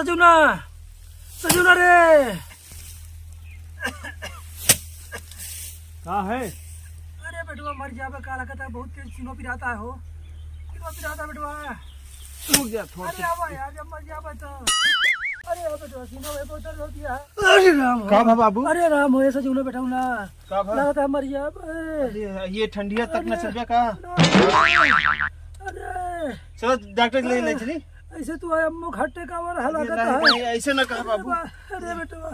सजूना सजूना रे। कहाँ है? अरे बेटवा मर जावे काला कहता बहुत तेज सीनो पिराता है हो। सीनो पिराता बेटवा। रुक जा थोड़ा। अरे आवा यार जब मर जावे तो। अरे ओ बेटवा सीनो में बहुत दर्द होती है। अरे राम हो। कहाँ बाबू? अरे राम हो ऐसा जूना बैठा ना। कहाँ? लगता है मर जावे। अरे ये ठंडिया तक न चल का। अरे चलो डॉक्टर ले ले चली। ऐसे तू अम्मो घाटे का और हला करता है। ऐसे न कहा बाबू। अरे बेटवा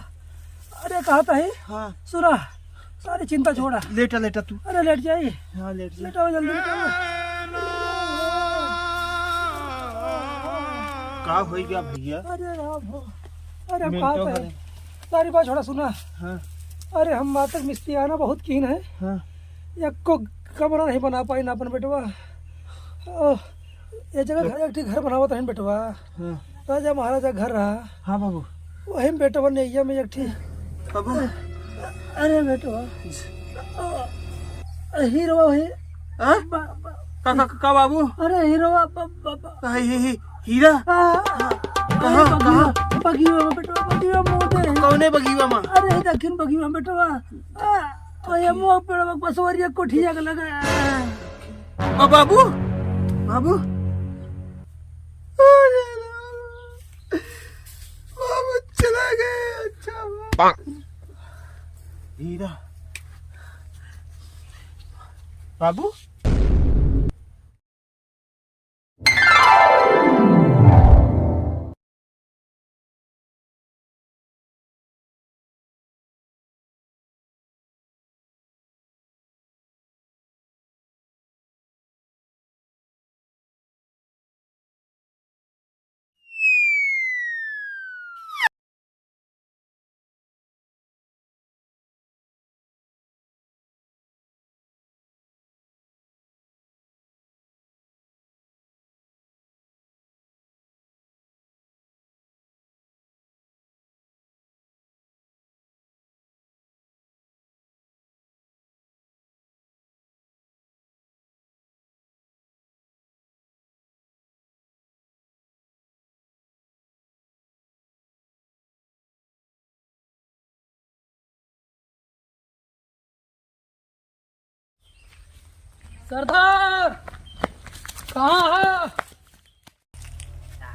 अरे कहता है हाँ सुना सारी चिंता छोड़ा। लेटा लेटा तू। अरे लेट जाइए। हाँ लेट जा। लेटाओ जल्दी लेटाओ। कहाँ हो गया भैया? अरे राम हो। अरे हम मिनटों कहाँ पे भरे। सारी बात छोड़ा सुना। हाँ अरे हम मातक मिस्त्री आना बहुत कीन है। हाँ एक को कमरा नहीं बना पाई ना अपन बेटवा। ये जगह घर एक घर बनावा था बेटवा। हाँ राजा महाराजा घर रहा। हाँ बाबू। वही बेटवा ने में एक ठी। बाबू अरे बेटवा हीरो वही। का बाबू? अरे हीरो हीरा बगीवा में बेटवा बगीवा मोटे। कौने बगीवा में? अरे दक्षिण बगीवा में बेटवा। ये मुंह पेड़ में बसवरिया कोठिया का लगा। बाबू बाबू बाबू चला गए। अच्छा हीरा बाबू सरदार कहाँ है?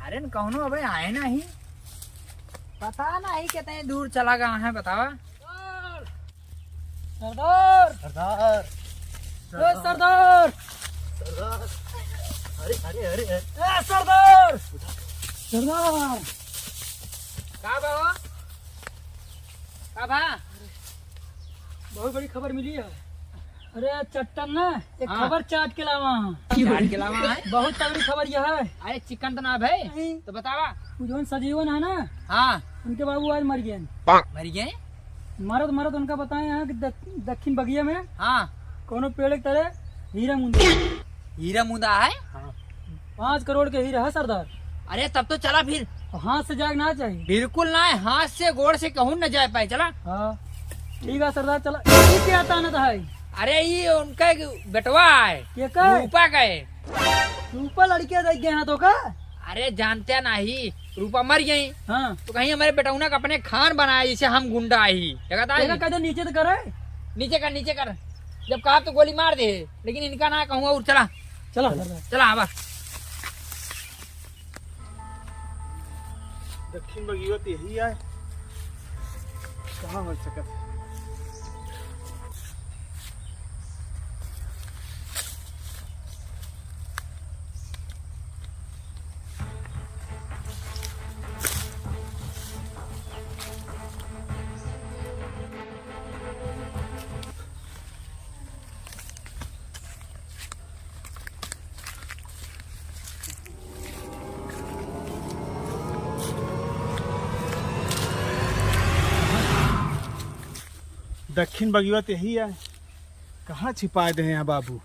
अरे कौनो अबे आए नहीं। पता नहीं कितने दूर चला गया है बतावा। सरदार सरदार सरदार सरदार। अरे अरे अरे सरदार सरदार का बाबा का भा बहुत बड़ी खबर मिली है। अरे चट्टन ना एक हाँ। खबर चाट के लावा। चाट के लावा है। बहुत तगड़ी खबर यह है। अरे चिकन तो ना भाई तो बतावा। जो सजीवन है ना हाँ उनके बाबू आज मर गए। मर गए। मरद मरद उनका बताए यहाँ कि दक्षिण बगिया में हाँ कोनो पेड़ के तरह हीरा मुंदा। हीरा मुंदा है। 5 करोड़ के हीरा है सरदार। अरे तब तो चला फिर। हाथ से जागना चाहिए। बिल्कुल ना हाथ से गोड़ से कहूँ न जा पाए। चला हाँ ठीक है सरदार चला। ये क्या तानत है? अरे ये उनका एक बेटवा है। ये का रूपा का है। रूपा लड़के देख गए हाथों का। अरे जानते नहीं रूपा मर गई हाँ तो कहीं हमारे बेटौना का अपने खान बनाया जिसे हम गुंडा ही जगह तेरा कहते नीचे तो करे। नीचे कर जब कहा तो गोली मार दे लेकिन इनका ना कहूँगा। और चला चला चला आवा। दक्षिण बगीवा तो यही है। कहाँ हो सकता? दक्षिण बगीवा तो यही है। कहाँ छिपा दे हैं बाबू?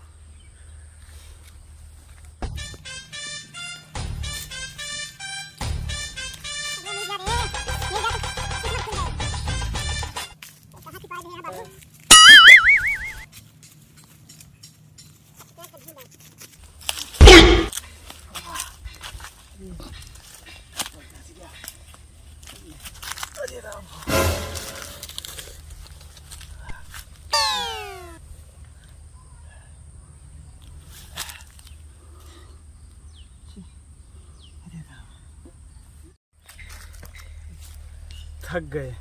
थक गए,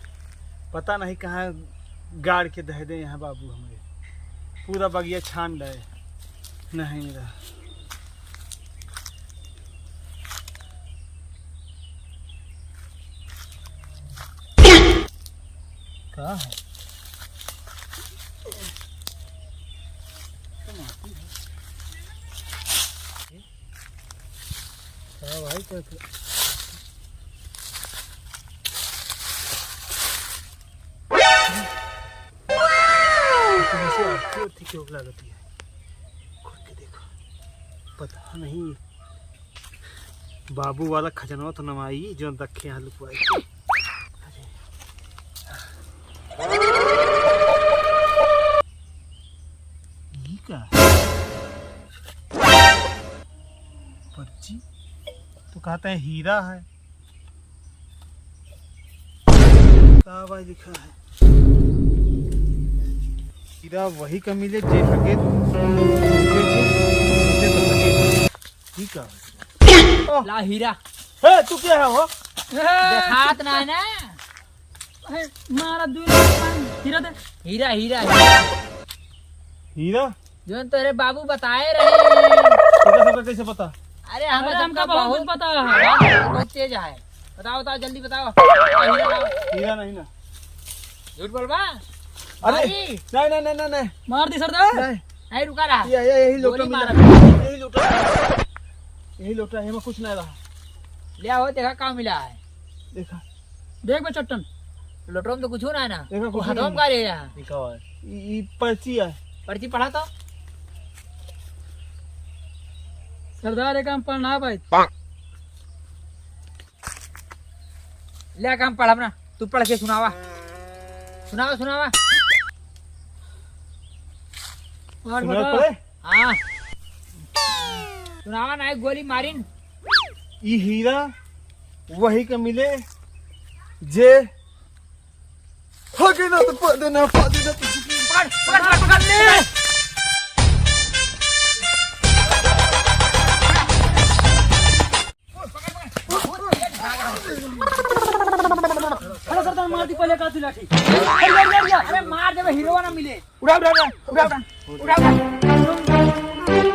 पता नहीं कहाँ गाड़ के दह दे यहाँ बाबू हमारे। पूरा बगिया छान रहे, नहीं रहा। क्या है? क्या भाई क्या क्यों लगती है? खोल के देखो, पता नहीं बाबू वाला खजनवा तो नवाई जो रखे यहाँ लुकवाई। का पर्ची तो कहते हैं हीरा है, क्या भाई लिखा है? हीरा वही का मिले जे सके ठीक है। ला हीरा है तू क्या है वो? देखात ना है ना। मारा हीरा दे। हीरा हीरा हीरा हीरा जो तेरे बाबू बताए रहे। तो कैसे पता? अरे हमें हमका बहुत कुछ पता है, बहुत तेज है। बताओ बताओ जल्दी बताओ। हीरा हीरा नहीं ना, झूठ बोल बा। अरे नहीं नहीं नहीं नहीं मार दी सरदार। नहीं रुका रहा। यही लोटा गोली मारा। यही लोटा है, कुछ नहीं रहा। ले आओ देखा कहाँ मिला है। देखा देख बे चट्टन लोटो में तो कुछ ना है ना। देखा कुछ हाथों नहीं। में का ले रहा लिखा हुआ है, ये पर्ची है। पर्ची पढ़ा तो सरदार एक काम पढ़ना है भाई। ले काम पढ़ अपना, तू पढ़ के सुनावा सुनावा सुनावा। और सुना बता। पड़े? हाँ सुनावा ना, एक गोली मारिन। ये हीरा वही का मिले जे हगे ना तो पदे ना पदे ना पकड़ पकड़ पकड़ पकड़ ले। अरे सरदार मार दी पहले का लाठी। अरे अरे मार दे हीरो ना मिले। उड़ा उड़ा उड़ा उड़ा उड़ा उड़ा उड़ा।